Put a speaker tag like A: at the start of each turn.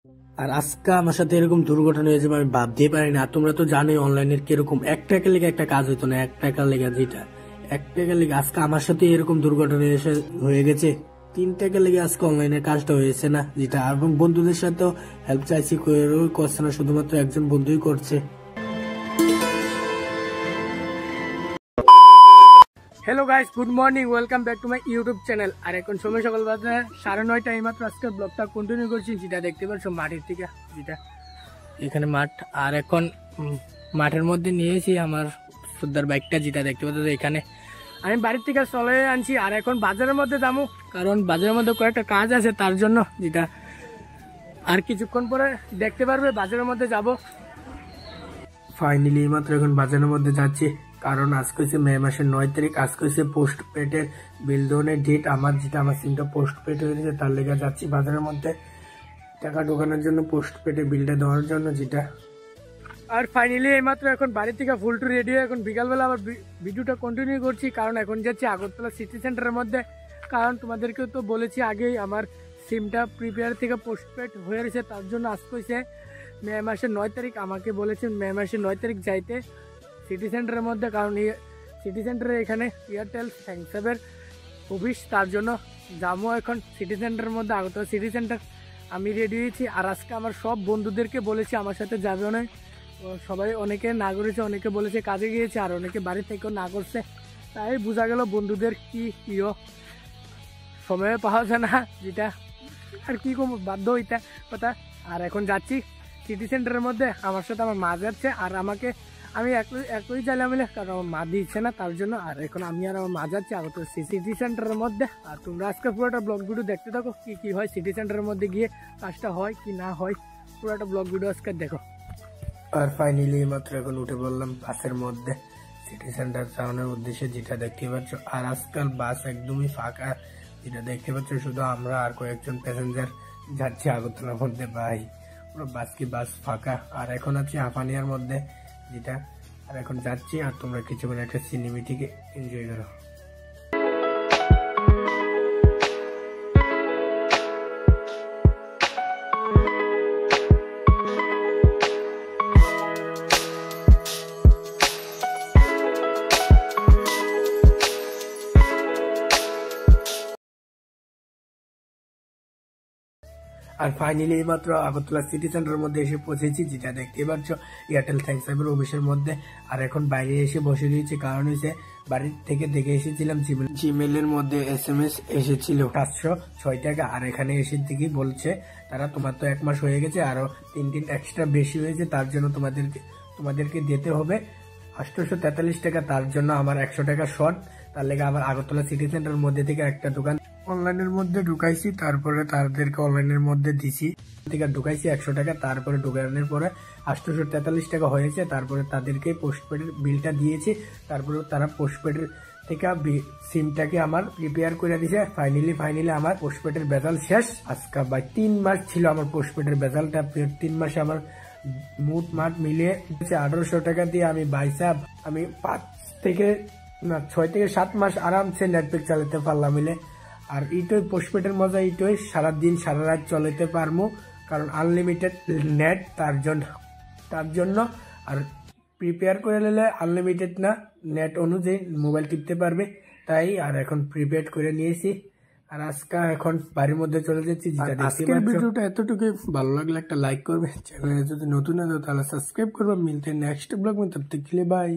A: আর আজকে আমার সাথে এরকম দুর্ঘটনা হয়েছে আমি ভাবতেই পারি না। তোমরা তো জানোই অনলাইনের কিরকম 1 টাকার লেগে একটা কাজ হইতো না, 1 টাকার লেগে যেটা 1 টাকার লেগে আজকে আমার সাথে এরকম দুর্ঘটনা হয়ে গেছে। 3 টাকার লেগে আজকে অনলাইনের কাজটা হয়েছে না যেটা, এবং বন্ধুদের সাথেও হেল্প চাইছি, কেউ করছে না, শুধুমাত্র একজন বন্ধুই করছে। Hello guys, good morning, welcome back to my YouTube channel. আর এখন সময় সকাল বাজে 9:30 এইমাত্র আজকের ব্লগটা কন্টিনিউ করছি। যেটা দেখতে পাচ্ছ মাঠের থেকে, যেটা এখানে মাঠ। আর এখন মাঠের মধ্যে নিয়েছি আমার সুদ্দার বাইকটা, যেটা দেখতে পাচ্ছ এখানে আমি বাড়ির থেকে চলে আনছি। আর এখন বাজারের মধ্যে যাবো, কারণ বাজারের মধ্যে কয়েকটা কাজ আছে তার জন্য, যেটা আর কিছুক্ষণ পরে দেখতে পারবে বাজারের মধ্যে যাব। ফাইনালি এইমাত্র এখন বাজারের মধ্যে যাচ্ছি, কারণ আজকে হচ্ছে মে মাসের 9 তারিখ। আজকে হচ্ছে পোস্ট পেডের বিল দেওয়ার ডেট আমার, যেটা আমার সিমটা পোস্ট পেড হয়ে গেছে, তার লেগে যাচ্ছি বাজারের মধ্যে টাকা ঢোকানোর জন্য, পোস্ট পেডের বিলটা দেওয়ার জন্য যেটা। আর ফাইনালি এইমাত্র এখন বাড়ি থেকে ফুল টু রেডি হয়ে এখন বিকালবেলা আবার ভিডিওটা কন্টিনিউ করছি, কারণ এখন যাচ্ছি আগরতলা সিটি সেন্টারের মধ্যে। কারণ তোমাদেরকেও তো বলেছি আগেই আমার সিমটা প্রিপেয়ার থেকে পোস্ট পেড হয়ে গেছে, তার জন্য আজকে হচ্ছে মে মাসের 9 তারিখ আমাকে বলেছেন মে মাসের 9 তারিখ যাইতে সিটি সেন্টারের মধ্যে, কারণ সিটি সেন্টারে এখানে এয়ারটেল থ্যাঙ্কসের অফিস, তার জন্য যাবো এখন সিটি সেন্টারের মধ্যে, আগরতলা সিটি সেন্টার। আমি রেডি হয়েছি। আর আজকে আমার সব বন্ধুদেরকে বলেছি আমার সাথে যাবে অনেক, সবাই অনেকে না করেছে, অনেকে বলেছে কাজে গিয়েছে, আর অনেকে বাড়ি থেকেও না করছে। তাই বোঝা গেল বন্ধুদের কি প্রিয়, সময় পাওয়া যায় না, যেটা আর কি কম বাধ্য হইতে কথা। আর এখন যাচ্ছি সিটি সেন্টারের মধ্যে, আমার সাথে আমার মা যাচ্ছে। আর আমি একই চাইলাম, কারণ আমার মা দিচ্ছে না, তার জন্য। আর এখন আমি আর আমার মা যাচ্ছি আগত সিটি সেন্টারের মধ্যে। আর তোমরা আজকে পুরোটা ব্লগ ভিডিও দেখতে থাকো, কি কি হয় সিটি সেন্টারের মধ্যে গিয়ে, কাজটা হয় কি না হয়, পুরোটা ব্লগ ভিডিও আজকে দেখো। আর ফাইনালি মাত্র এখন উঠে পড়লাম বাসের মধ্যে সিটি সেন্টার যাওয়ানোর উদ্দেশ্যে, যেটা দেখতে পাচ্ছ। আর আজকাল বাস একদমই ফাঁকা, যেটা দেখতে পাচ্ছ, শুধু আমরা আর কয়েকজন প্যাসেঞ্জার যাচ্ছি আগরতলার মধ্যে। ভাই পুরো বাস ফাঁকা। আর এখন আছি হাঁপানিয়ার মধ্যে, যেটা। আর এখন যাচ্ছি, আর তোমরা কিছুক্ষণ একটা সিনেমেটিকে এনজয় করো। আর ফাইনালি এইমাত্র আগরতলা সিটি সেন্টারের মধ্যে এসে পৌঁছেছি, যেটা দেখতে পাচ্ছ এয়ারটেল থ্যাঙ্কসের অফিসের মধ্যে। আর এখন বাইরে এসে বসে রয়েছে, কারণ হচ্ছে বাড়ির থেকে দেখে এসেছিলাম জিমেলের মধ্যে SMS এসেছিল 706 টাকা। আর এখানে এসে থেকে বলছে তারা, তোমার তো 1 মাস হয়ে গেছে, আরো 3 দিন এক্সট্রা বেশি হয়েছে, তার জন্য তোমাদেরকে দিতে হবে 843 টাকা। তার জন্য আমার 100 টাকা শর্ট, তার লেগে আবার আগরতলা সিটি সেন্টারের মধ্যে থেকে একটা দোকান অনলাইনের মধ্যে ঢুকাইছি, তারপরে তাদেরকে অনলাইনের মধ্যে দিছি, থেকে ঢুকাইছি 100 টাকা। তারপরে ঢুকানোর পরে 843 টাকা হয়েছে, তারপরে তাদেরকে পোস্টপেডের বিলটা দিয়েছি। তারপরে তারা পোস্টপেডের থেকে সিমটাকে আমার প্রিপেয়ার করে দিয়েছে। ফাইনালি আমার পোস্টপেডের বেজাল শেষ। আজকে ভাই 3 মাস ছিল আমার পোস্টপেডের বেজালটা, 3 মাসে আমার মুট মাঠ মিলিয়ে 1800 টাকা দিয়ে আমি আমি 6 থেকে 7 মাস আরামসে নেটপ্যাক চালাতে পারলাম মিলে। আর এইটাই পোস্টপেডের মজা, এইটাই সারাদিন সারা রাত চলাতে পারবো, কারণ আনলিমিটেড নেট, তার জন্য। আর প্রিপেয়ার করে নিলে আনলিমিটেড না, নেট অনুযায়ী মোবাইল টিপতে পারবে, তাই। আর এখন প্রিপেয়ার করে নিয়েছি। আর আজকে এখন বাড়ির মধ্যে চলে যাচ্ছি। আজকের ভিডিওটা এতটুকু, ভালো লাগলে একটা লাইক করবে, চ্যানেলে যদি নতুন হয় তাহলে সাবস্ক্রাইব করবে। মিলতে নেক্সট ব্লগ में, तब तक के लिए बाय।